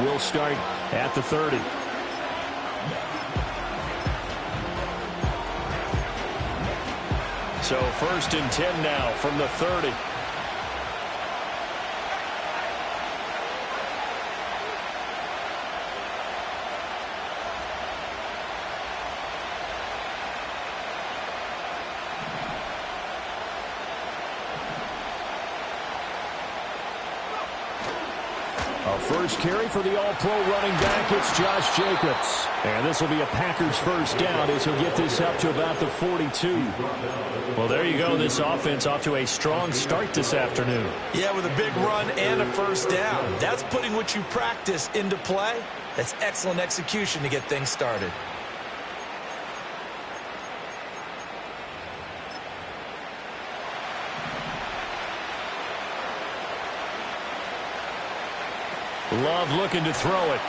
will start at the 30. So 1st and 10 now from the 30. First carry for the all-pro running back, it's Josh Jacobs. And this will be a Packers first down as he'll get this up to about the 42. Well, there you go. This offense off to a strong start this afternoon. Yeah, with a big run and a first down. That's putting what you practice into play. That's excellent execution to get things started. Love looking to throw it.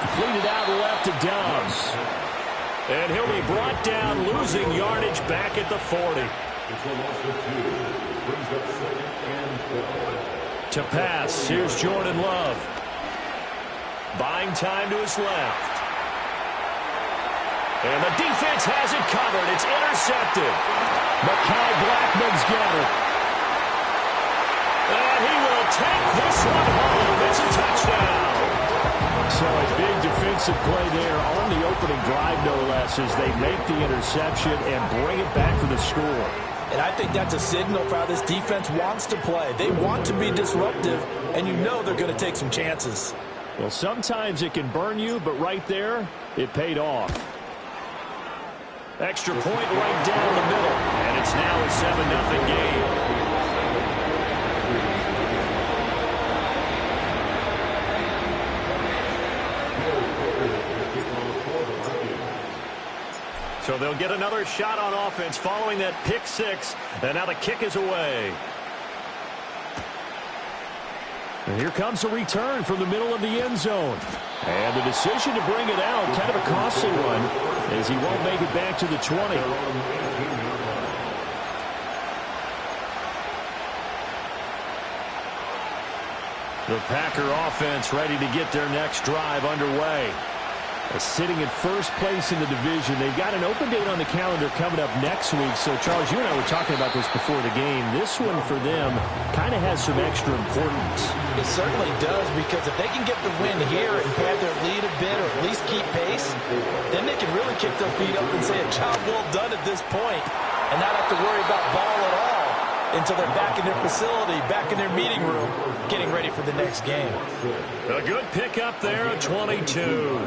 Completed out left to Dobbs. And he'll be brought down, losing yardage back at the 40. To pass, here's Jordan Love. Buying time to his left. And the defense has it covered. It's intercepted. Mekhi Blackman's got it. And he will take this one home. It's a touchdown. So a big defensive play there on the opening drive, no less, as they make the interception and bring it back for the score. And I think that's a signal for how this defense wants to play. They want to be disruptive, and you know they're going to take some chances. Well, sometimes it can burn you, but right there, it paid off. Extra point right down the middle, and it's now a 7-0 game. So they'll get another shot on offense following that pick six. And now the kick is away. And here comes a return from the middle of the end zone. And the decision to bring it out, kind of a costly one, as he won't make it back to the 20. The Packer offense ready to get their next drive underway. Sitting in first place in the division. They've got an open date on the calendar coming up next week. So, Charles, you and I were talking about this before the game. This one for them kind of has some extra importance. It certainly does, because if they can get the win here and pad their lead a bit, or at least keep pace, then they can really kick their feet up and say a job well done at this point and not have to worry about ball at all until they're back in their facility, back in their meeting room, getting ready for the next game. A good pickup there at 22.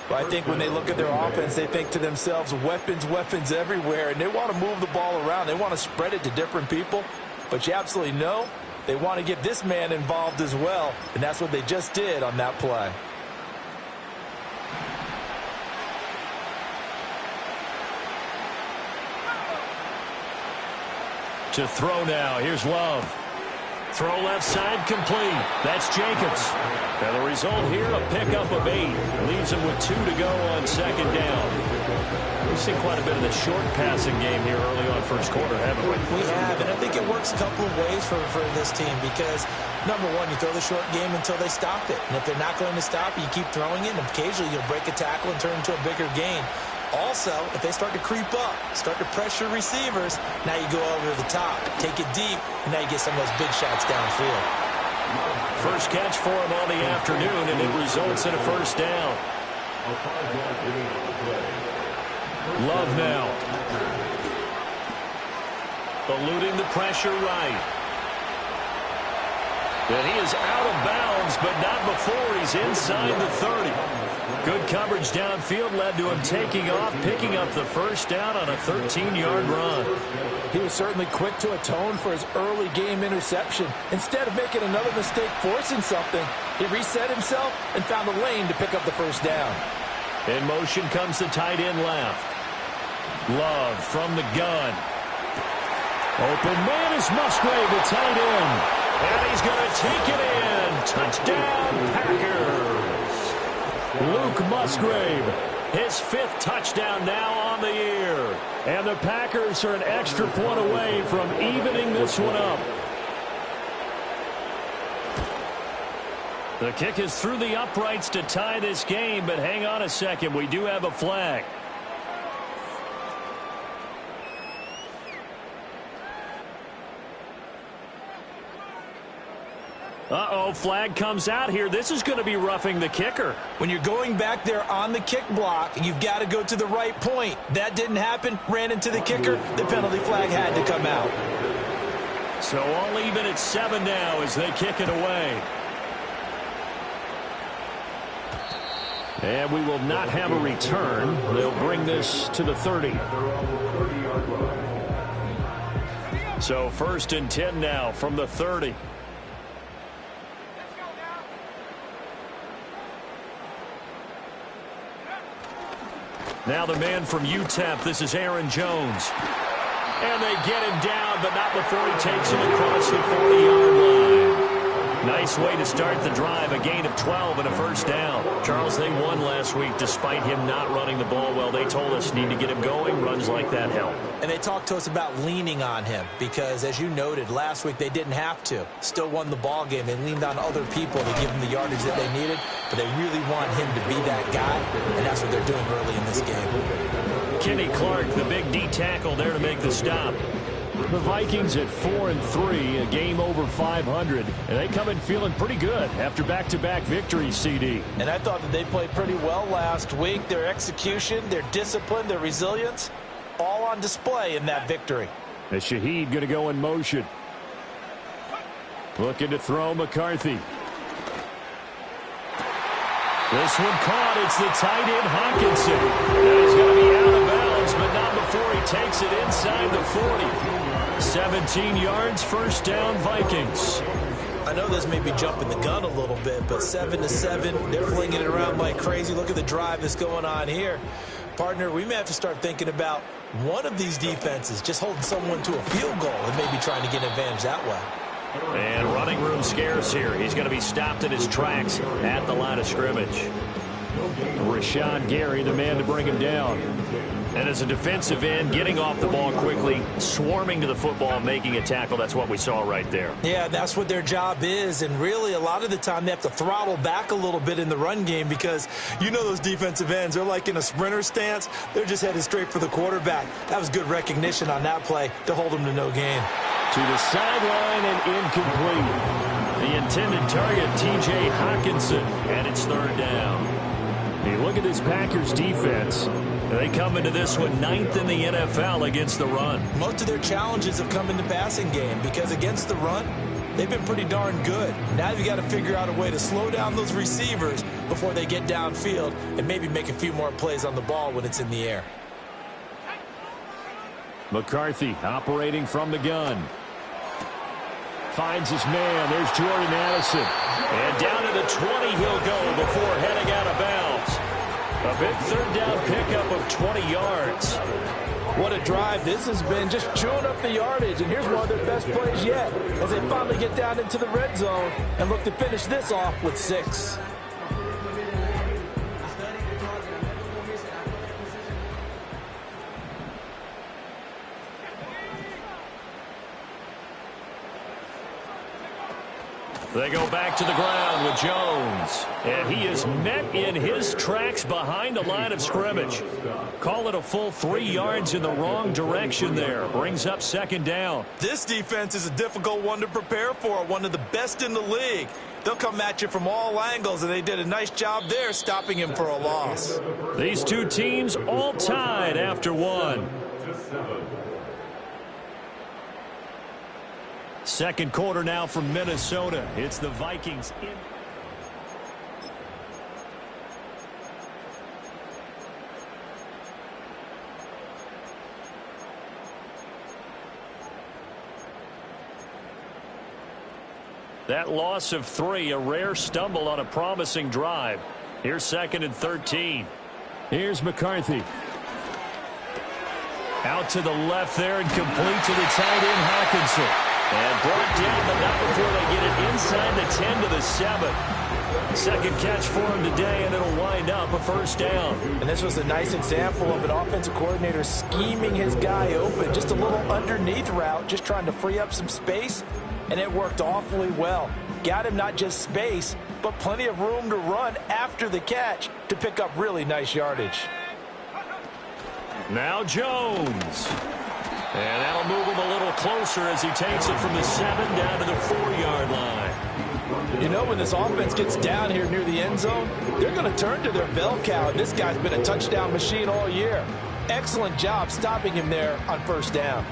Well, I think when they look at their offense, they think to themselves, weapons, weapons everywhere, and they want to move the ball around. They want to spread it to different people, but you absolutely know they want to get this man involved as well, and that's what they just did on that play. To throw now, here's Love. Throw left side complete. That's Jacobs. And the result here, a pickup of 8. Leaves him with 2 to go on second down. We've seen quite a bit of the short passing game here early on first quarter, haven't we? We have, and I think it works a couple of ways for this team because, number one, you throw the short game until they stop it. And if they're not going to stop it, you keep throwing it, and occasionally you'll break a tackle and turn it into a bigger gain. Also, if they start to creep up, start to pressure receivers, now you go over the top, take it deep, and now you get some of those big shots downfield. First catch for him on the afternoon, and it results in a first down. Love now. Eluding the pressure right. And he is out of bounds, but not before he's inside the 30. Good coverage downfield led to him taking off, picking up the first down on a 13-yard run. He was certainly quick to atone for his early game interception. Instead of making another mistake forcing something, he reset himself and found a lane to pick up the first down. In motion comes the tight end left. Love from the gun. Open man is Musgrave, the tight end. And he's going to take it in. Touchdown, Packers. Luke Musgrave, his 5th touchdown now on the year. And the Packers are an extra point away from evening this one up. The kick is through the uprights to tie this game, but hang on a second. We do have a flag. Uh-oh, flag comes out here. This is going to be roughing the kicker. When you're going back there on the kick block, you've got to go to the right point. That didn't happen. Ran into the kicker. The penalty flag had to come out. So all even at 7 now as they kick it away. And we will not have a return. They'll bring this to the 30. So 1st and 10 now from the 30. Now the man from UTEP, this is Aaron Jones. And they get him down, but not before he takes him across the 40-yard line. Nice way to start the drive, a gain of 12 and a first down. Charles, they won last week despite him not running the ball well. They told us need to get him going. Runs like that help. And they talked to us about leaning on him because, as you noted, last week they didn't have to. Still won the ball game. They leaned on other people to give them the yardage that they needed, but they really want him to be that guy, and that's what they're doing early in this game. Kenny Clark, the big D tackle there to make the stop. The Vikings at 4-3, a game over 500, and they come in feeling pretty good after back-to-back victories, CD. And I thought that they played pretty well last week. Their execution, their discipline, their resilience, all on display in that victory. As Shaheed going to go in motion. Looking to throw McCarthy. This one caught. It's the tight end Hawkinson. And he's going to be out of bounds, but not before he takes it inside the 40. 17 yards, first down, Vikings. I know this may be jumping the gun a little bit, but 7-7, they're flinging it around like crazy. Look at the drive that's going on here. Partner, we may have to start thinking about one of these defenses just holding someone to a field goal and maybe trying to get an advantage that way. And running room scarce here. He's going to be stopped in his tracks at the line of scrimmage. Rashawn Gary, the man to bring him down. And as a defensive end, getting off the ball quickly, swarming to the football, making a tackle. That's what we saw right there. Yeah, that's what their job is. And really, a lot of the time, they have to throttle back a little bit in the run game because you know those defensive ends, they're like in a sprinter stance. They're just headed straight for the quarterback. That was good recognition on that play to hold them to no gain. To the sideline and incomplete. The intended target, T.J. Hawkinson, and it's 3rd down. Hey, look at this Packers defense. They come into this one 9th in the NFL against the run. Most of their challenges have come in the passing game because against the run, they've been pretty darn good. Now you've got to figure out a way to slow down those receivers before they get downfield and maybe make a few more plays on the ball when it's in the air. McCarthy operating from the gun. Finds his man. There's Jordan Addison. And down to the 20 he'll go before heading out of bounds. A big 3rd down pickup of 20 yards. What a drive this has been, just chewing up the yardage. And here's one of their best plays yet as they finally get down into the red zone and look to finish this off with 6. They go back to the ground with Jones. And he is met in his tracks behind the line of scrimmage. Call it a full 3 yards in the wrong direction there. Brings up 2nd down. This defense is a difficult one to prepare for. One of the best in the league. They'll come at you from all angles, and they did a nice job there stopping him for a loss. These two teams all tied after one. Second quarter now from Minnesota. It's the Vikings in. That loss of 3, a rare stumble on a promising drive. Here's 2nd and 13. Here's McCarthy. Out to the left there and complete to the tight end Hawkinson. And brought down, but not before they get it inside the 10 to the 7. Second catch for him today, and it'll wind up a first down. And this was a nice example of an offensive coordinator scheming his guy open. Just a little underneath route, just trying to free up some space, and it worked awfully well. Got him not just space, but plenty of room to run after the catch to pick up really nice yardage. Now Jones. And that'll move him a little closer as he takes it from the 7 down to the 4-yard line. You know, when this offense gets down here near the end zone, they're going to turn to their bell cow. And this guy's been a touchdown machine all year. Excellent job stopping him there on first down.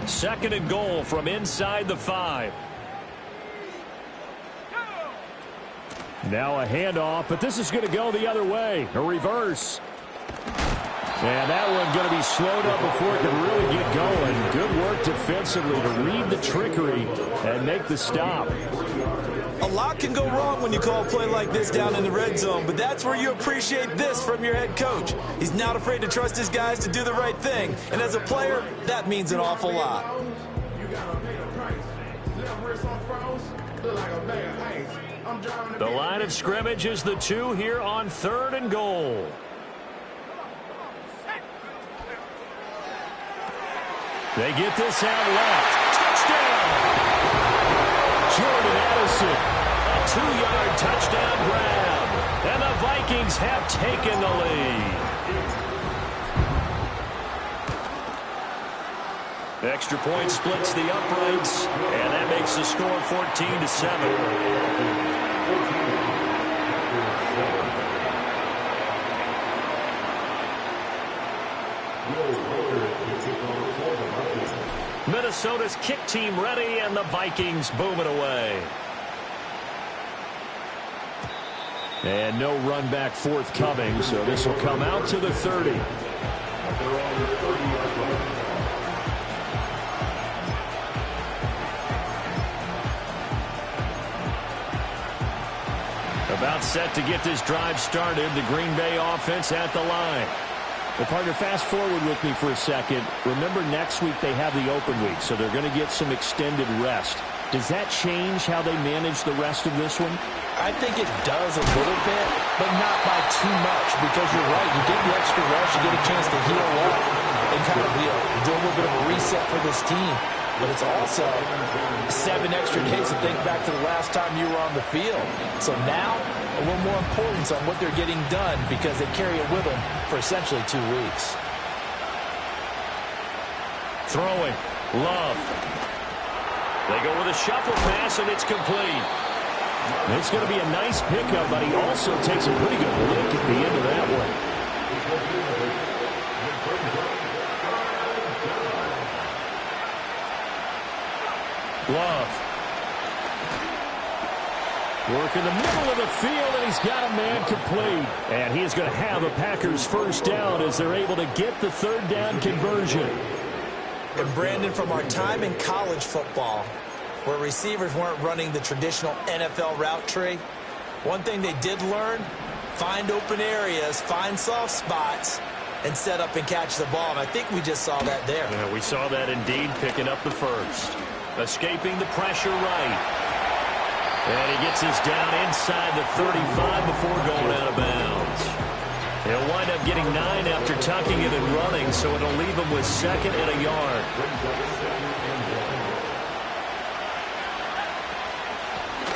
2nd and goal from inside the 5. Now a handoff, but this is going to go the other way. A reverse. And that one going to be slowed up before it can really get going. Good work defensively to read the trickery and make the stop. A lot can go wrong when you call a play like this down in the red zone, but that's where you appreciate this from your head coach. He's not afraid to trust his guys to do the right thing. And as a player, that means an awful lot. The line of scrimmage is the 2 here on 3rd and goal. They get this out left. Touchdown! Jordan Addison. A 2-yard touchdown grab. And the Vikings have taken the lead. Extra point splits the uprights. And that makes the score 14-7. Minnesota's kick team ready, and the Vikings boom it away. And no run back forthcoming, so this will come out to the 30. About set to get this drive started. The Green Bay offense at the line. Well, partner, fast forward with me for a second. Remember, next week they have the open week, so they're going to get some extended rest. Does that change how they manage the rest of this one? I think it does a little bit, but not by too much, because you're right. You get the extra rest, you get a chance to heal up and kind of do a little bit of a reset for this team. But it's also 7 extra days to think back to the last time you were on the field. So now, a little more importance on what they're getting done because they carry it with them for essentially 2 weeks. Throwing. Love. They go with a shuffle pass, and it's complete. It's going to be a nice pickup, but he also takes a pretty good lick at the end of that one. Love. Work in the middle of the field, and he's got a man complete. And he is going to have a Packers first down as they're able to get the 3rd down conversion. And Brandon, from our time in college football, where receivers weren't running the traditional NFL route tree, one thing they did learn, find open areas, find soft spots, and set up and catch the ball. And I think we just saw that there. Yeah, we saw that indeed, picking up the first. Escaping the pressure right. And he gets us down inside the 35 before going out of bounds. He'll wind up getting 9 after tucking it and running, so it'll leave him with 2nd and a yard.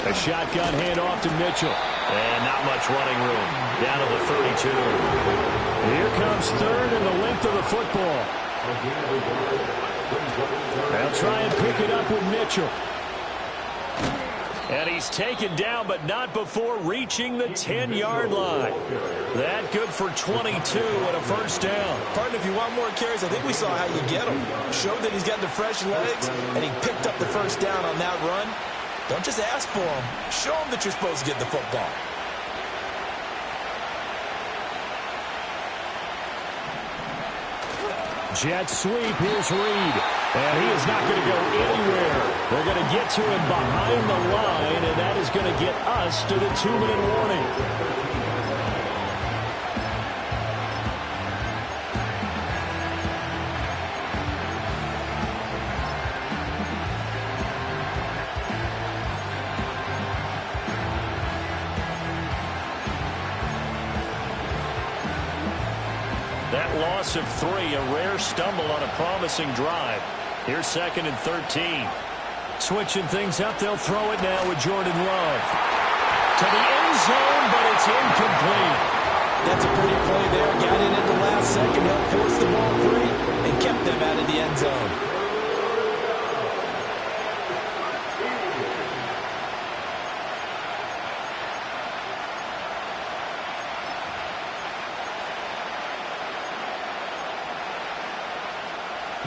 A shotgun handoff to Mitchell. And not much running room. Down to the 32. Here comes 3rd and the length of the football. They'll try and pick it up with Mitchell. And he's taken down, but not before reaching the 10-yard line. That good for 22 and a first down. Partner, if you want more carries, I think we saw how you get him. Showed that he's got the fresh legs, and he picked up the first down on that run. Don't just ask for him. Show him that you're supposed to get the football. Jet sweep, here's Reed. And he is not going to go anywhere. They're going to get to him behind the line, and that is going to get us to the 2-minute warning. That loss of 3, a rare stumble on a promising drive. Here's 2nd and 13. Switching things up, they'll throw it now with Jordan Love. To the end zone, but it's incomplete. That's a pretty play there. Got in at the last second, helped force the ball free, and kept them out of the end zone.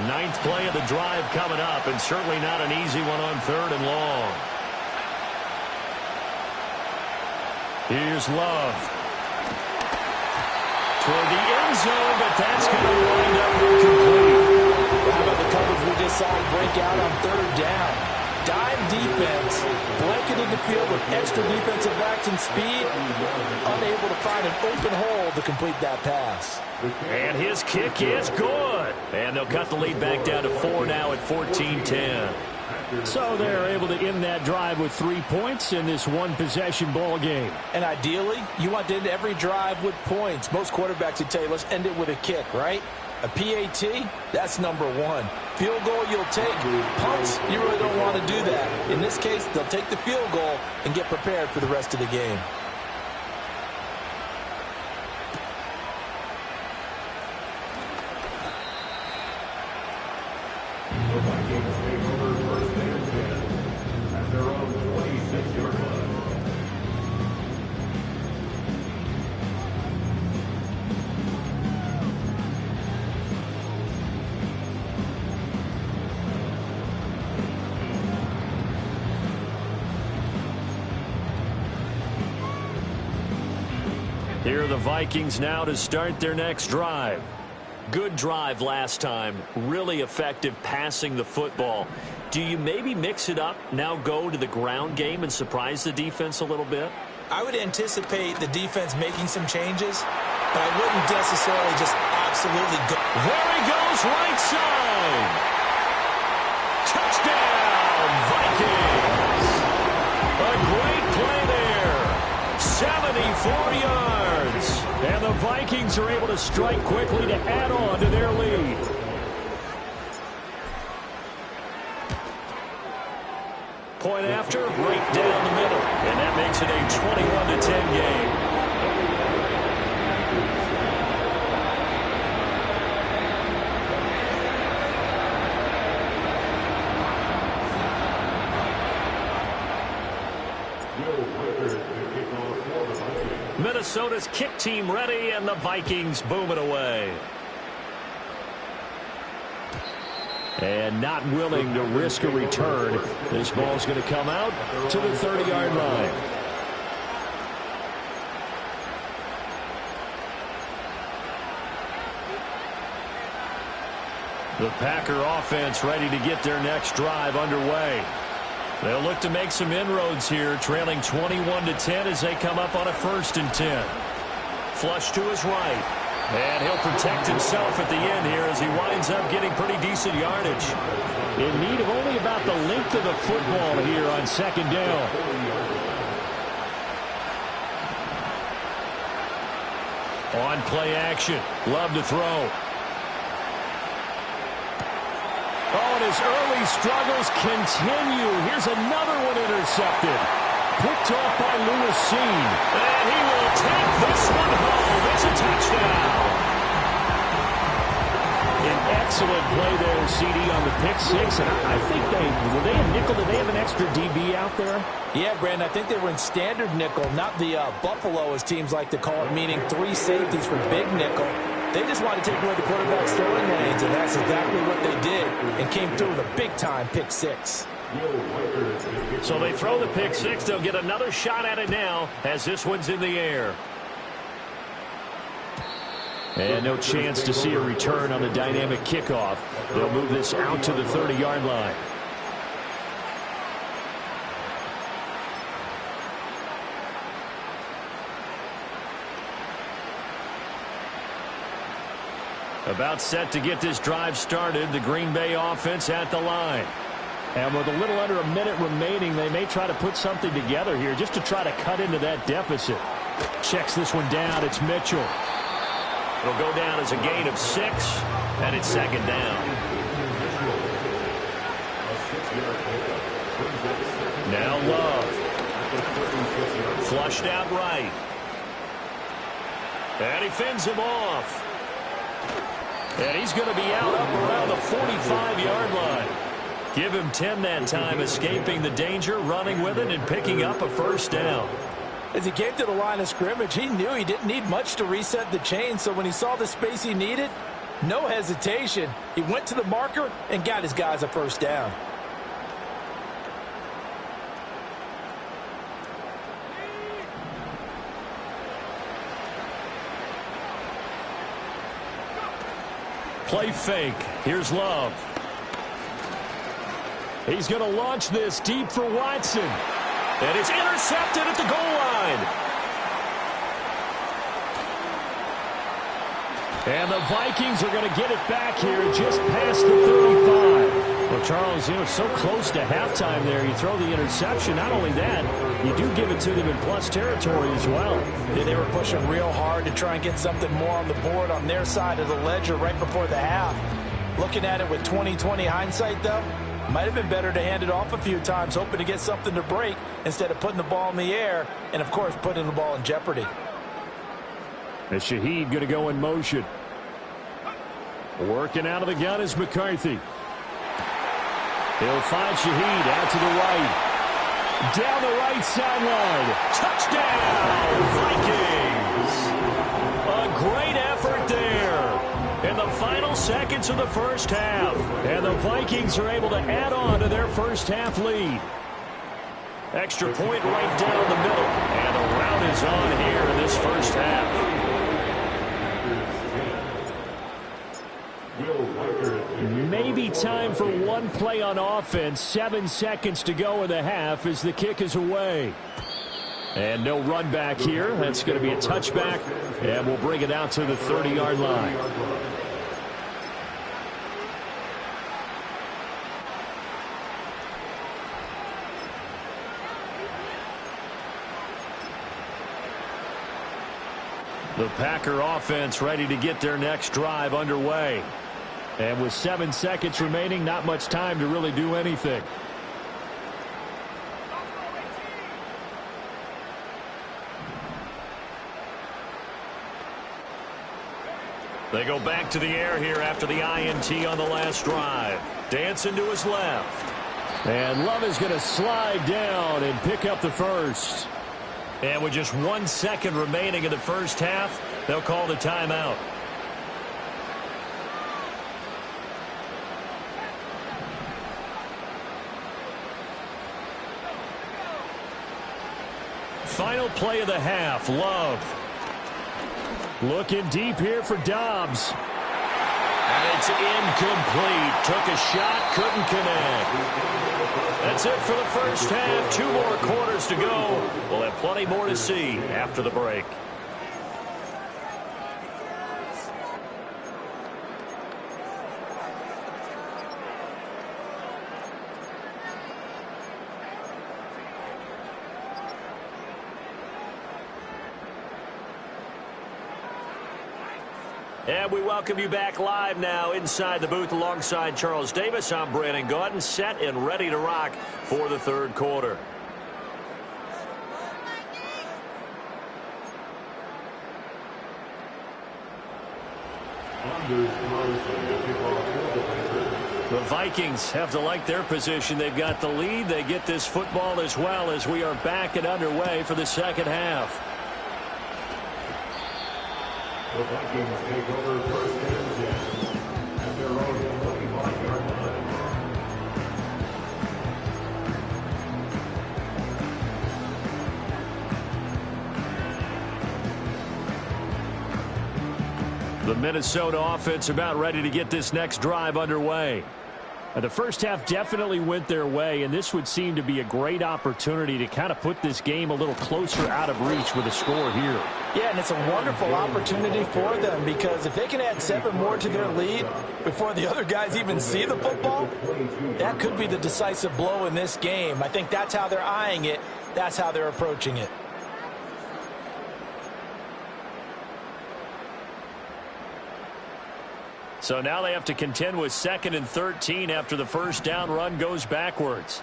Ninth play of the drive coming up, and certainly not an easy one on 3rd and long. Here's Love. Toward the end zone, but that's going to wind up incomplete. How about the coverage we just saw break out on 3rd down? Dime defense, blanketed the field with extra defensive backs and speed, unable to find an open hole to complete that pass. And his kick is good. And they'll cut the lead back down to 4 now at 14-10. So they're able to end that drive with 3 points in this one-possession ball game. And ideally, you want to end every drive with points. Most quarterbacks would tell you, let's end it with a kick, right? A PAT, that's number 1. Field goal you'll take. Punts, you really don't want to do that. In this case, they'll take the field goal and get prepared for the rest of the game. Here are the Vikings now to start their next drive. Good drive last time. Really effective passing the football. Do you maybe mix it up, now go to the ground game and surprise the defense a little bit? I would anticipate the defense making some changes, but I wouldn't necessarily just absolutely go. There he goes, right side. Touchdown, Vikings. A great play there. 74 yards. And the Vikings are able to strike quickly to add on to their lead. Point after, right down the middle. And that makes it a 21-10 game. Minnesota's kick team ready, and the Vikings booming away. And not willing to risk a return. This ball's going to come out to the 30-yard line. The Packer offense ready to get their next drive underway. They'll look to make some inroads here, trailing 21-10 as they come up on a 1st and 10. Flush to his right. And he'll protect himself at the end here as he winds up getting pretty decent yardage. In need of only about the length of the football here on 2nd down. On play action. Love to throw. Oh, and his early struggles continue. Here's another one intercepted. Picked off by Lewis Seen. And he will take this one home. It's a touchdown. An excellent play there, CD, on the pick six. And I think were they in nickel? Did they have an extra DB out there? Yeah, Brandon, I think they were in standard nickel, not the Buffalo, as teams like to call it, meaning 3 safeties for big nickel. They just wanted to take away the quarterback's throwing lanes, and that's exactly what they did, and came through with a big-time pick six. So they throw the pick six. They'll get another shot at it now as this one's in the air. And no chance to see a return on the dynamic kickoff. They'll move this out to the 30-yard line. About set to get this drive started, the Green Bay offense at the line. And with a little under a minute remaining, they may try to put something together here just to try to cut into that deficit. Checks this one down. It's Mitchell. It'll go down as a gain of 6, and it's 2nd down. Flushed out right. And he fends him off. And he's going to be out up around the 45-yard line. Give him 10 that time, escaping the danger, running with it, and picking up a first down. As he came to the line of scrimmage, he knew he didn't need much to reset the chain, so when he saw the space he needed, no hesitation. He went to the marker and got his guys a first down. Play fake. Here's Love. He's going to launch this deep for Watson. And it's intercepted at the goal line. And the Vikings are going to get it back here just past the 35. Well, Charles, it's so close to halftime there. You throw the interception. Not only that, you do give it to them in plus territory as well. Yeah, they were pushing real hard to try and get something more on the board on their side of the ledger right before the half. Looking at it with 20/20 hindsight, though, might have been better to hand it off a few times, hoping to get something to break instead of putting the ball in the air and, of course, putting the ball in jeopardy. And Shaheed going to go in motion. Working out of the gun is McCarthy. He'll find Shaheed out to the right. Down the right sideline. Touchdown, Vikings. A great effort there in the final seconds of the first half. And the Vikings are able to add on to their first half lead. Extra point right down the middle. And the rout is on here in this first half. Maybe time for one play on offense. 7 seconds to go in the half as the kick is away. And no run back here. That's going to be a touchback. And we'll bring it out to the 30-yard line. The Packer offense ready to get their next drive underway. And with 7 seconds remaining, not much time to really do anything. They go back to the air here after the INT on the last drive. Dancing to his left. And Love is going to slide down and pick up the first. And with just 1 second remaining in the first half, they'll call the timeout. Final play of the half. Love. Looking deep here for Dobbs. And it's incomplete. Took a shot, couldn't connect. That's it for the first half. 2 more quarters to go. We'll have plenty more to see after the break. And we welcome you back live now inside the booth alongside Charles Davis. I'm Brandon Gaudin, set and ready to rock for the third quarter. The Vikings have to like their position. They've got the lead. They get this football as well as we are back and underway for the second half. The Vikings take over first and 10 at their own 25-yard line. The Minnesota offense about ready to get this next drive underway. The first half definitely went their way, and this would seem to be a great opportunity to kind of put this game a little closer out of reach with a score here. Yeah, and it's a wonderful opportunity for them because if they can add 7 more to their lead before the other guys even see the football, that could be the decisive blow in this game. I think that's how they're eyeing it. That's how they're approaching it. So now they have to contend with 2nd and 13 after the first down run goes backwards.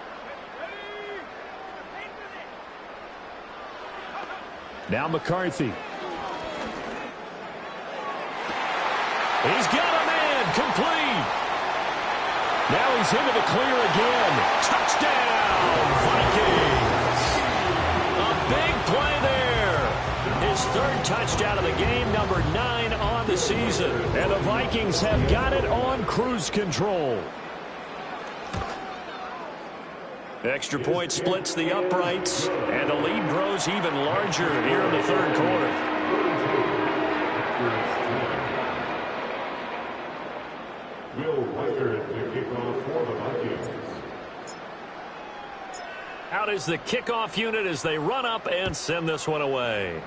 Now McCarthy. He's got a man, complete. Now he's into the clear again. Touchdown, Vikings. A big play there. His third touchdown of the game, number 9 on the season. And the Vikings have got it on cruise control. Extra point splits the uprights, and the lead grows even larger here in the third quarter. Will Weicker to kick off for the Vikings. Out is the kickoff unit as they run up and send this one away.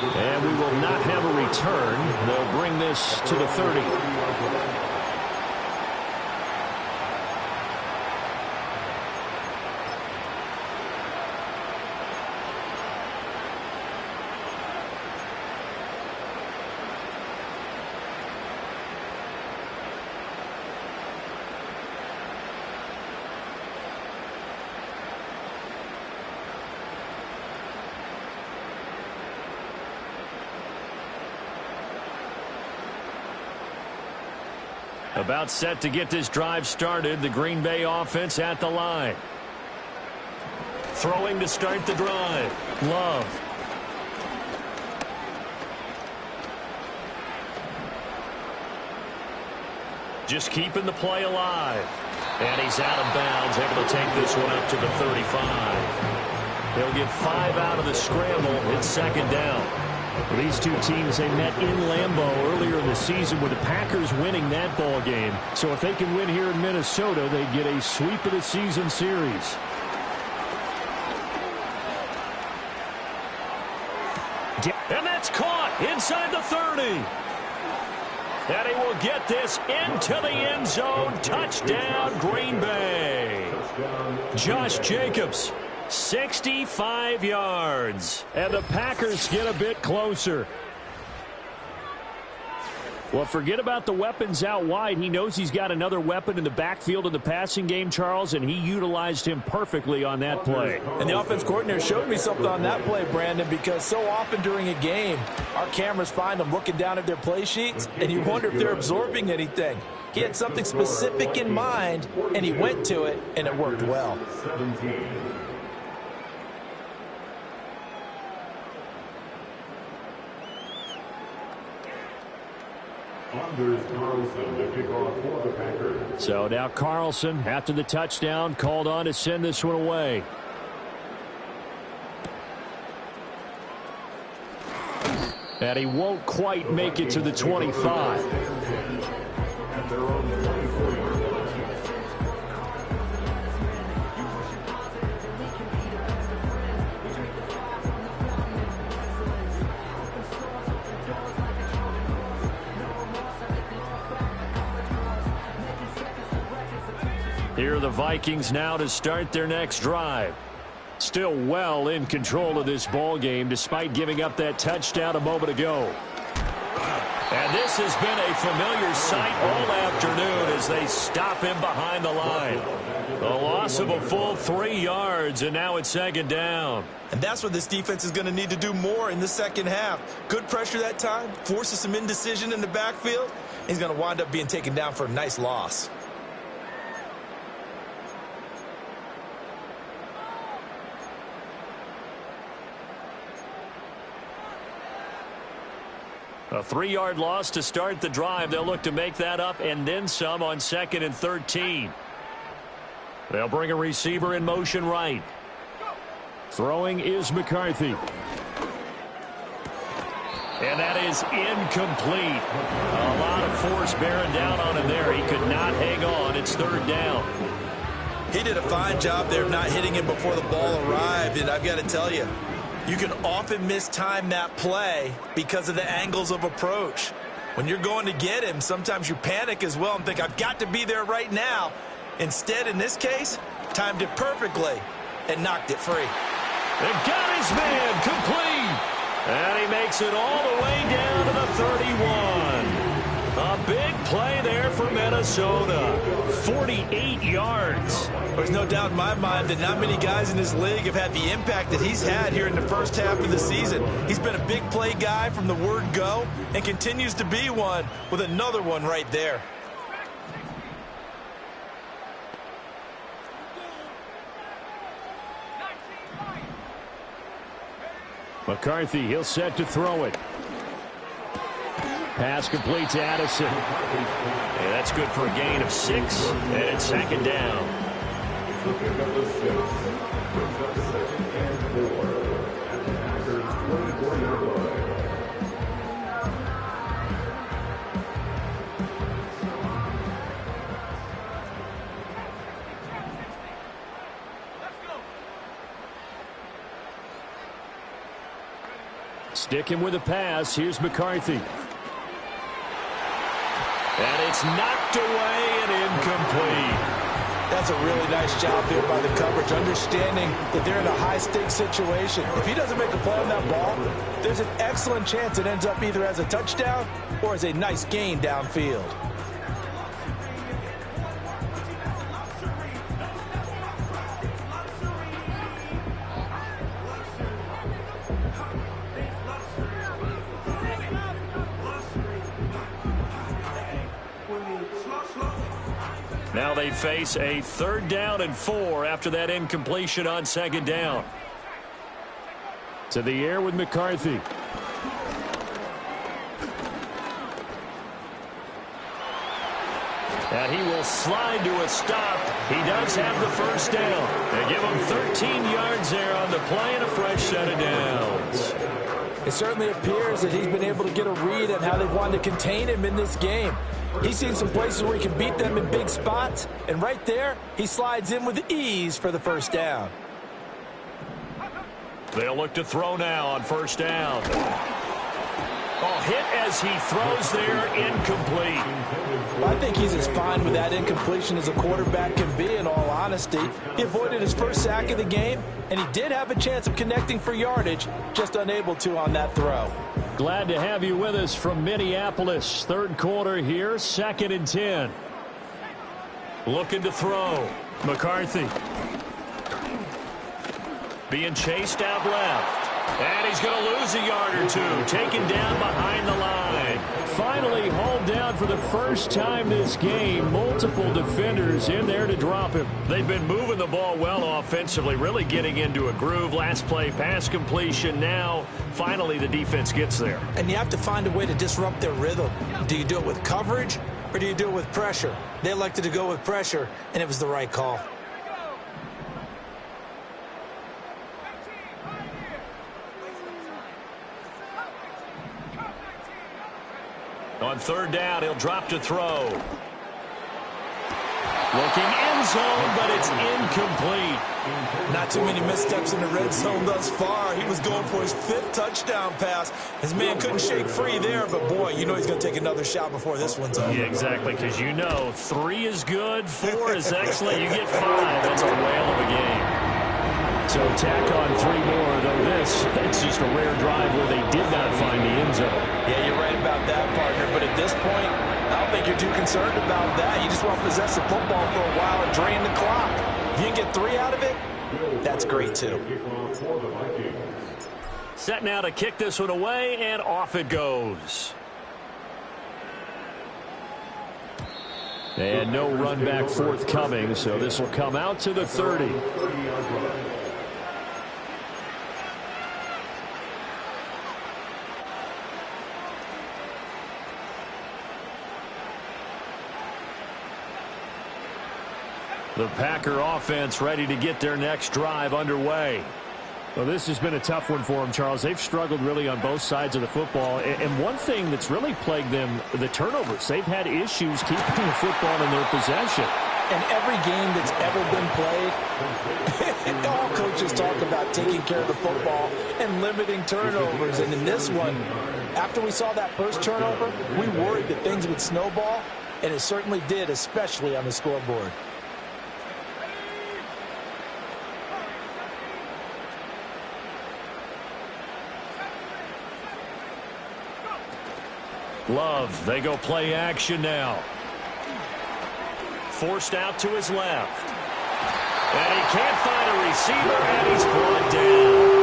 And we will not have a return. They'll bring this to the 30. About set to get this drive started. The Green Bay offense at the line. Throwing to start the drive. Love. Just keeping the play alive. And he's out of bounds, able to take this one up to the 35. They'll get 5 out of the scramble. It's second down. These two teams, they met in Lambeau earlier in the season with the Packers winning that ball game. So if they can win here in Minnesota, they get a sweep of the season series. And that's caught inside the 30. And he will get this into the end zone. Touchdown, Green Bay. Josh Jacobs. 65 yards. And the Packers get a bit closer. Well, forget about the weapons out wide. He knows he's got another weapon in the backfield in the passing game, Charles, and he utilized him perfectly on that play. And the offense coordinator showed me something on that play, Brandon, because so often during a game, our cameras find them looking down at their play sheets, and you wonder if they're absorbing anything. He had something specific in mind, and he went to it, and it worked well. 17. Carlson to kick off for the Packers. So now Carlson, after the touchdown, called on to send this one away. And he won't quite make it to the 25. At their own 24-yard line. Here are the Vikings now to start their next drive. Still well in control of this ball game despite giving up that touchdown a moment ago. And this has been a familiar sight all afternoon as they stop him behind the line. A loss of a full 3 yards, and now it's second down. And that's what this defense is going to need to do more in the second half. Good pressure that time, forces some indecision in the backfield. He's going to wind up being taken down for a nice loss. A 3-yard loss to start the drive. They'll look to make that up and then some on 2nd and 13. They'll bring a receiver in motion right. Throwing is McCarthy. And that is incomplete. A lot of force bearing down on him there. He could not hang on. It's third down. He did a fine job there of not hitting him before the ball arrived, and I've got to tell you, you can often mistime that play because of the angles of approach. When you're going to get him, sometimes you panic as well and think, I've got to be there right now. Instead, in this case, timed it perfectly and knocked it free. And got his man complete. And he makes it all the way down to the 31. A big play there for Minnesota. 48 yards. There's no doubt in my mind that not many guys in this league have had the impact that he's had here in the first half of the season. He's been a big play guy from the word go and continues to be one with another one right there. McCarthy, he'll set to throw it. Pass complete to Addison. Yeah, that's good for a gain of 6, and it's second down. Looking at the 6, brings up 2nd and 4 at the Packers' 24-yard line. Sticking with the pass. Here's McCarthy. And it's knocked away and incomplete. That's a really nice job here by the coverage, understanding that they're in a high-stakes situation. If he doesn't make a play on that ball, there's an excellent chance it ends up either as a touchdown or as a nice gain downfield. Now they face a 3rd down and 4 after that incompletion on 2nd down. To the air with McCarthy. And he will slide to a stop. He does have the first down. They give him 13 yards there on the play and a fresh set of downs. It certainly appears that he's been able to get a read on how they've wanted to contain him in this game. He's seen some places where he can beat them in big spots, and right there, he slides in with ease for the first down. They'll look to throw now on 1st down. Oh, hit as he throws there, incomplete. Well, I think he's as fine with that incompletion as a quarterback can be, in all honesty. He avoided his first sack of the game, and he did have a chance of connecting for yardage, just unable to on that throw. Glad to have you with us from Minneapolis. 3rd quarter here, 2nd and 10. Looking to throw. McCarthy. Being chased out left. And he's going to lose a yard or two. Taken down behind the line. Finally hauled down for the first time this game. Multiple defenders in there to drop him. They've been moving the ball well offensively, really getting into a groove. Last play, pass completion. Now, finally, the defense gets there. And you have to find a way to disrupt their rhythm. Do you do it with coverage, or do you do it with pressure? They elected to go with pressure, and it was the right call. On 3rd down, he'll drop to throw. Looking end zone, but it's incomplete. Not too many missteps in the red zone thus far. He was going for his 5th touchdown pass. His man couldn't shake free there, but boy, you know he's going to take another shot before this one's over. Yeah, exactly, because you know 3 is good, 4 is excellent. You get 5. That's a whale of a game. So tack on 3 more, though it's just a rare drive where they did not find the end zone. Yeah, you're right about that, partner. But at this point, I don't think you're too concerned about that. You just want to possess the football for a while and drain the clock. If you can get 3 out of it, that's great, too. Set now to kick this one away, and off it goes. And no run back forthcoming, so this will come out to the 30. The Packer offense ready to get their next drive underway. Well, this has been a tough one for them, Charles. They've struggled really on both sides of the football. And one thing that's really plagued them, the turnovers. They've had issues keeping the football in their possession. And every game that's ever been played, all coaches talk about taking care of the football and limiting turnovers. And in this one, after we saw that first turnover, we worried that things would snowball, and it certainly did, especially on the scoreboard. Love, they go play action now. Forced out to his left. And he can't find a receiver, and he's brought down.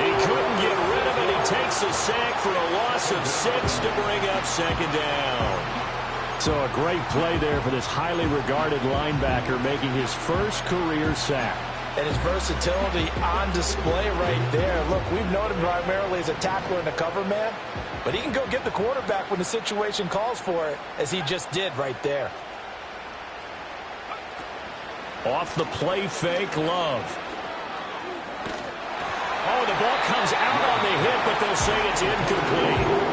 He couldn't get rid of it. He takes a sack for a loss of 6 to bring up second down. So a great play there for this highly regarded linebacker making his first career sack. And his versatility on display right there. Look, we've known him primarily as a tackler and a cover man, but he can go get the quarterback when the situation calls for it, as he just did right there. Off the play fake, Love. Oh, the ball comes out on the hit, but they'll say it's incomplete.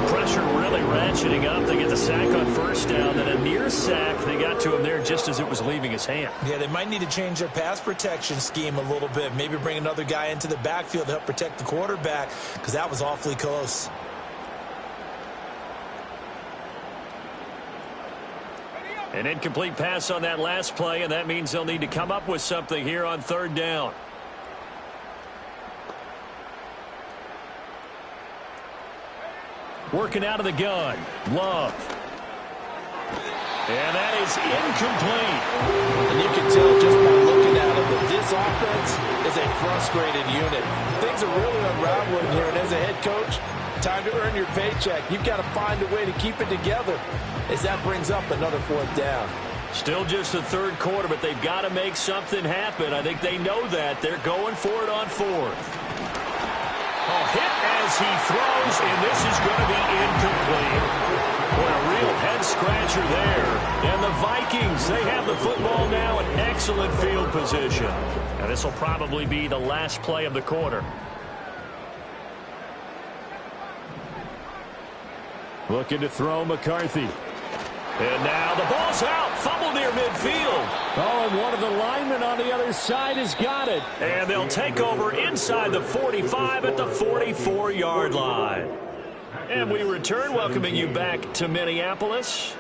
Pressure really ratcheting up. They get the sack on first down, then a near sack. They got to him there just as it was leaving his hand. Yeah, they might need to change their pass protection scheme a little bit. Maybe bring another guy into the backfield to help protect the quarterback, because that was awfully close. An incomplete pass on that last play, and that means they'll need to come up with something here on third down. Working out of the gun. Love. And that is incomplete. And you can tell just by looking at it that this offense is a frustrated unit. Things are really unraveling here, and as a head coach, time to earn your paycheck. You've got to find a way to keep it together as that brings up another fourth down. Still just the third quarter, but they've got to make something happen. I think they know that. They're going for it on fourth. Oh, hit as he throws, and this is going to be incomplete. Boy, a real head-scratcher there. And the Vikings, they have the football now in excellent field position. Now, this will probably be the last play of the quarter. Looking to throw McCarthy. And now the ball's out. Fumble near midfield. Oh, and one of the linemen on the other side has got it. And they'll take over inside the 45 at the 44-yard line. And we return, welcoming you back to Minneapolis.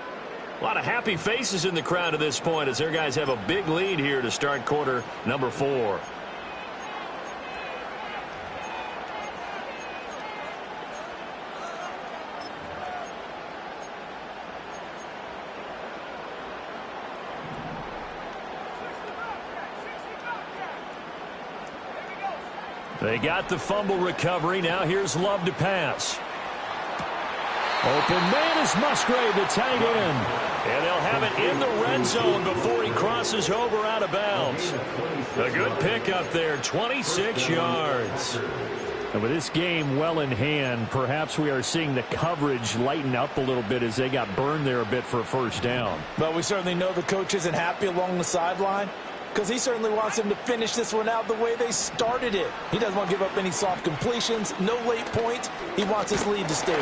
A lot of happy faces in the crowd at this point as their guys have a big lead here to start quarter number 4. They got the fumble recovery. Now here's Love to pass. Open man is Musgrave, the tight end. And they'll have it in the red zone before he crosses over out of bounds. A good pickup there, 26 yards. And with this game well in hand, perhaps we are seeing the coverage lighten up a little bit as they got burned there a bit for a first down. But we certainly know the coach isn't happy along the sideline, because he certainly wants them to finish this one out the way they started it. He doesn't want to give up any soft completions, no late points. He wants his lead to stay.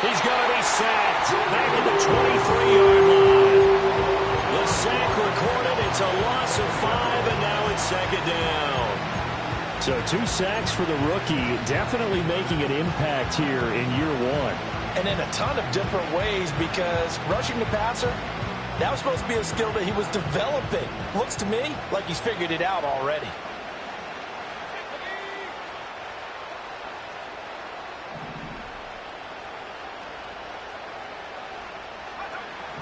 He's going to be sacked back at the 23-yard line. The sack recorded. It's a loss of 5, and now it's second down. So 2 sacks for the rookie, definitely making an impact here in year 1. And in a ton of different ways, because rushing the passer, that was supposed to be a skill that he was developing. Looks to me like he's figured it out already.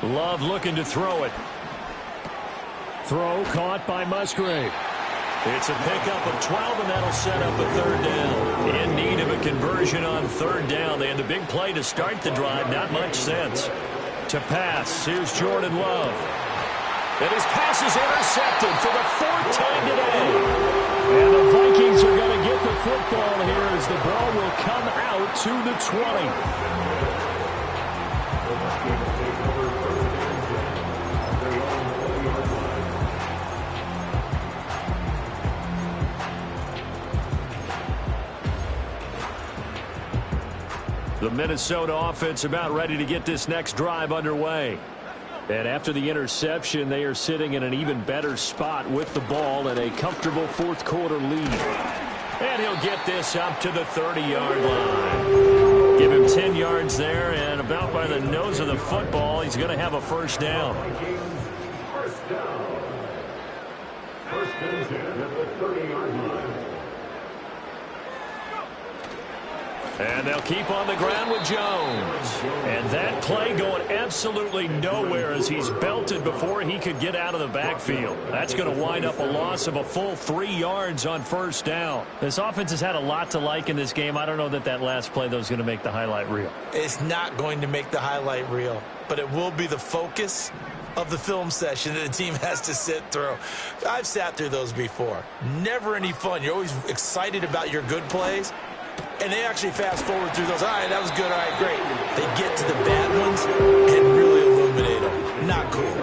Love looking to throw it. Throw caught by Musgrave. It's a pickup of 12, and that'll set up a third down. In need of a conversion on third down. They had the big play to start the drive. Not much sense. To pass, here's Jordan Love. And his pass is intercepted for the 4th time today. And the Vikings are going to get the football here as the ball will come out to the 20. The Minnesota offense about ready to get this next drive underway. And after the interception, they are sitting in an even better spot with the ball and a comfortable 4th quarter lead. And he'll get this up to the 30-yard line. Give him 10 yards there, and about by the nose of the football, he's going to have a first down. First down. First and 10 at the 30-yard line. And they'll keep on the ground with Jones. And that play going absolutely nowhere as he's belted before he could get out of the backfield. That's going to wind up a loss of a full 3 yards on first down. This offense has had a lot to like in this game. I don't know that last play, though, is going to make the highlight reel. It's not going to make the highlight reel, but it will be the focus of the film session that the team has to sit through. I've sat through those before. Never any fun. You're always excited about your good plays. And they actually fast forward through those. All right, that was good. All right, great. They get to the bad ones and really illuminate them. Not cool.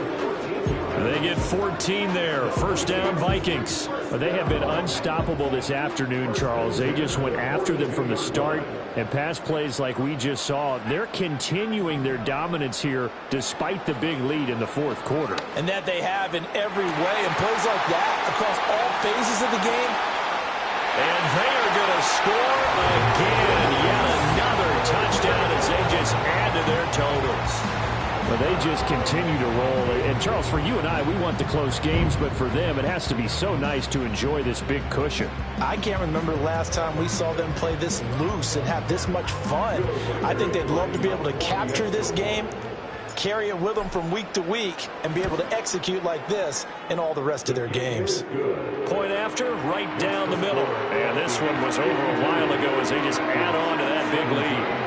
They get 14 there. First down, Vikings. They have been unstoppable this afternoon, Charles. They just went after them from the start. And pass plays like we just saw, they're continuing their dominance here despite the big lead in the fourth quarter. And that they have in every way. And plays like that across all phases of the game. And they are going to score again. Yet another touchdown as they just add to their totals. Well, they just continue to roll. And, Charles, for you and I, we want the close games, but for them, it has to be so nice to enjoy this big cushion. I can't remember the last time we saw them play this loose and have this much fun. I think they'd love to be able to capture this game, carry it with them from week to week, and be able to execute like this in all the rest of their games. Point after, right down the middle. And this one was over a while ago as they just add on to that big lead.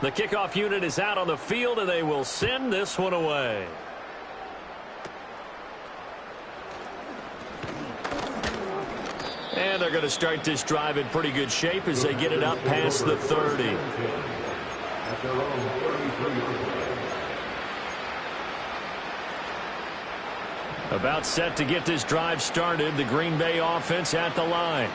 The kickoff unit is out on the field, and they will send this one away. And they're going to start this drive in pretty good shape as they get it up past the 30. About set to get this drive started, the Green Bay offense at the line.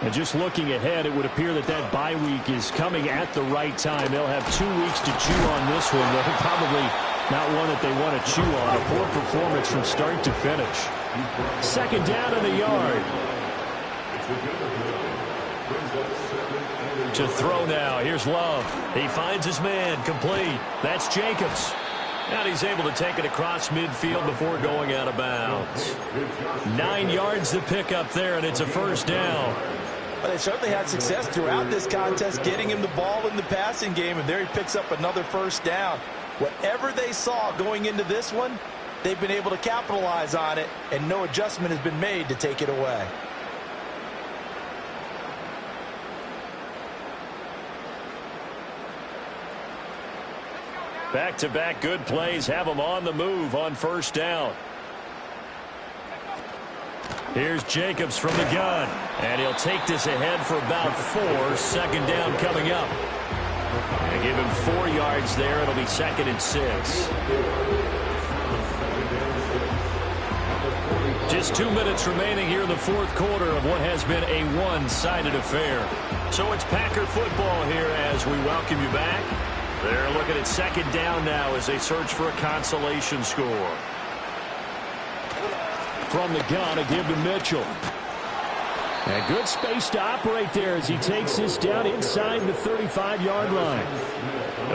And just looking ahead, it would appear that bye week is coming at the right time. They'll have 2 weeks to chew on this one, though probably not one that they want to chew on. A poor performance from start to finish. Second down in the yard. To throw now. Here's Love. He finds his man. Complete. That's Jacobs. And he's able to take it across midfield before going out of bounds. 9 yards to pick up there, and it's a first down. Well, they certainly had success throughout this contest getting him the ball in the passing game, and there he picks up another first down. Whatever they saw going into this one, they've been able to capitalize on it, and no adjustment has been made to take it away. Back-to-back good plays have them on the move on first down. Here's Jacobs from the gun. And he'll take this ahead for about 4. Second down coming up. They give him 4 yards there. It'll be 2nd and 6. Just 2 minutes remaining here in the fourth quarter of what has been a one-sided affair. So it's Packer football here as we welcome you back. They're looking at second down now as they search for a consolation score. From the gun, a give to Mitchell. And good space to operate there as he takes this down inside the 35-yard line.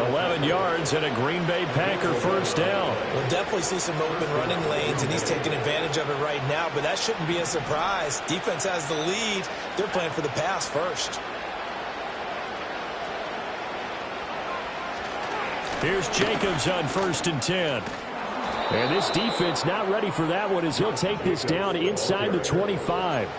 11 yards and a Green Bay Packer first down. We'll definitely see some open running lanes, and he's taking advantage of it right now, but that shouldn't be a surprise. Defense has the lead. They're playing for the pass first. Here's Jacobs on 1st and 10. And this defense not ready for that one as he'll take this down inside the 25.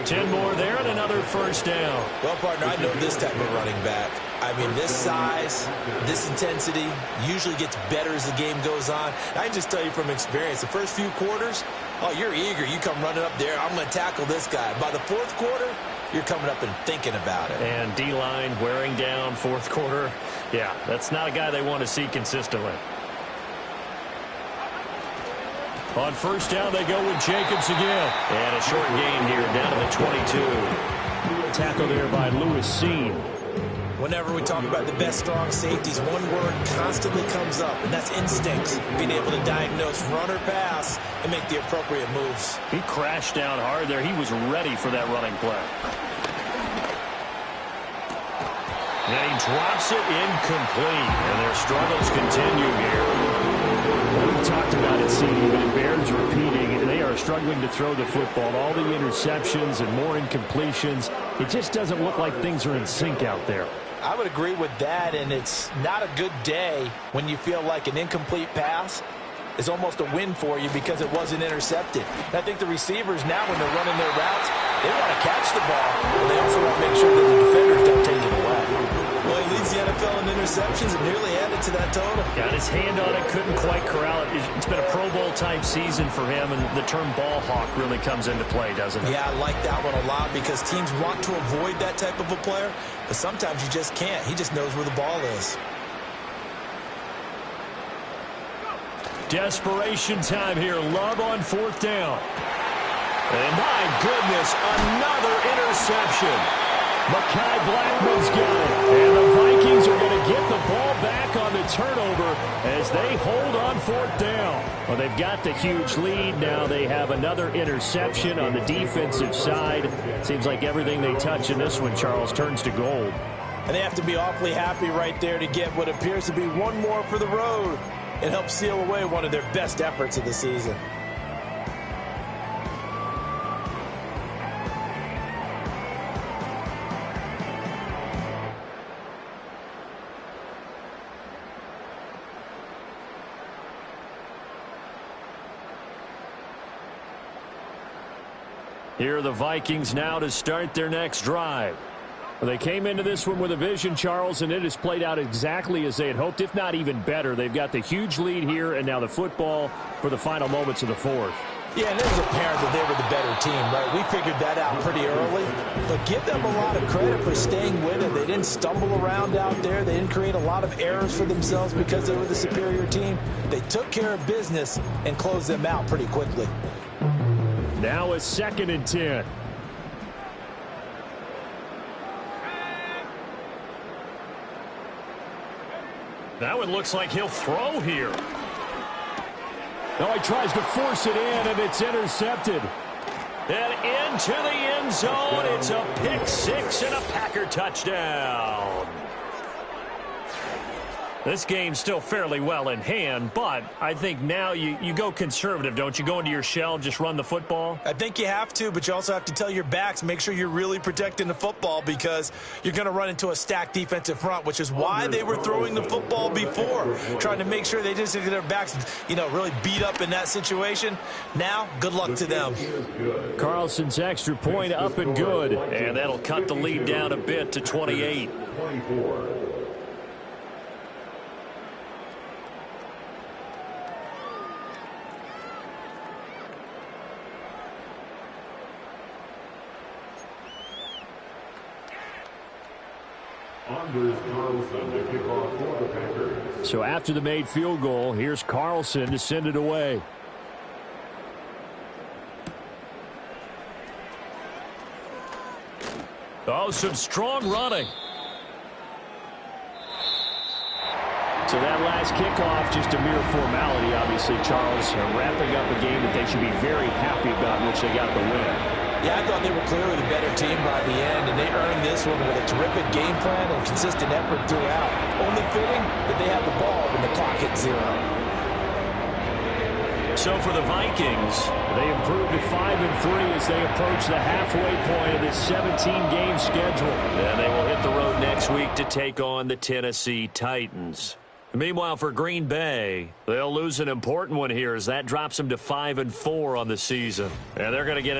10 more there and another first down. Well, partner, I know this type of running back. I mean, this size, this intensity usually gets better as the game goes on. I can just tell you from experience, the first few quarters, oh, you're eager. You come running up there, I'm going to tackle this guy. By the fourth quarter, you're coming up and thinking about it. And D-line wearing down fourth quarter. Yeah, that's not a guy they want to see consistently. On first down, they go with Jacobs again. And a short gain here down to the 22. Tackle there by Lewis Seen. Whenever we talk about the best strong safeties, one word constantly comes up, and that's instincts. Being able to diagnose run or pass and make the appropriate moves. He crashed down hard there. He was ready for that running play. And he drops it incomplete. And their struggles continue here. We've talked about it, CD, but it bears repeating. They are struggling to throw the football. All the interceptions and more incompletions. It just doesn't look like things are in sync out there. I would agree with that, and it's not a good day when you feel like an incomplete pass is almost a win for you because it wasn't intercepted. And I think the receivers now, when they're running their routes, they want to catch the ball, but they also want to make sure that the defenders don't take it away. Well, he leads the NFL in interceptions and nearly added to that total. Got his hand on it, couldn't quite corral it. It's been a Pro Bowl-type season for him, and the term ball hawk really comes into play, doesn't it? Yeah, I like that one a lot because teams want to avoid that type of a player, but sometimes you just can't. He just knows where the ball is. Desperation time here. Love on fourth down. And my goodness, another interception. Mekhi Blackman's got it. And the Vikings are going to get the ball back on the turnover as they hold on fourth down. Well, they've got the huge lead. Now they have another interception on the defensive side. Seems like everything they touch in this one, Charles, turns to gold. And they have to be awfully happy right there to get what appears to be one more for the road. It helps seal away one of their best efforts of the season. Here are the Vikings now to start their next drive. They came into this one with a vision, Charles, and it has played out exactly as they had hoped, if not even better. They've got the huge lead here, and now the football for the final moments of the fourth. Yeah, and it was apparent that they were the better team, right? We figured that out pretty early. But give them a lot of credit for staying with it. They didn't stumble around out there. They didn't create a lot of errors for themselves because they were the superior team. They took care of business and closed them out pretty quickly. Now a 2nd and 10. That one looks like he'll throw here. Now he tries to force it in, and it's intercepted. And into the end zone. It's a pick six and a Packer touchdown. This game's still fairly well in hand, but I think now you go conservative, don't you? Go into your shell, just run the football? I think you have to, but you also have to tell your backs, make sure you're really protecting the football because you're going to run into a stacked defensive front, which is why they were throwing the football before, trying to make sure they didn't get their backs, really beat up in that situation. Now, good luck to them. Carlson's extra point up and good, and that'll cut the lead down a bit to 28. 24. So after the made field goal, here's Carlson to send it away. Oh, some strong running. So that last kickoff, just a mere formality, obviously, Charles, wrapping up a game that they should be very happy about, in which they got the win. Yeah, I thought they were clearly the better team by the end, and they earned this one with a terrific game plan and consistent effort throughout. Only fitting that they had the ball when the clock hit 0. So for the Vikings, they improved to 5-3 as they approach the halfway point of this 17-game schedule. And they will hit the road next week to take on the Tennessee Titans. Meanwhile, for Green Bay, they'll lose an important one here as that drops them to 5-4 on the season. And they're going to get an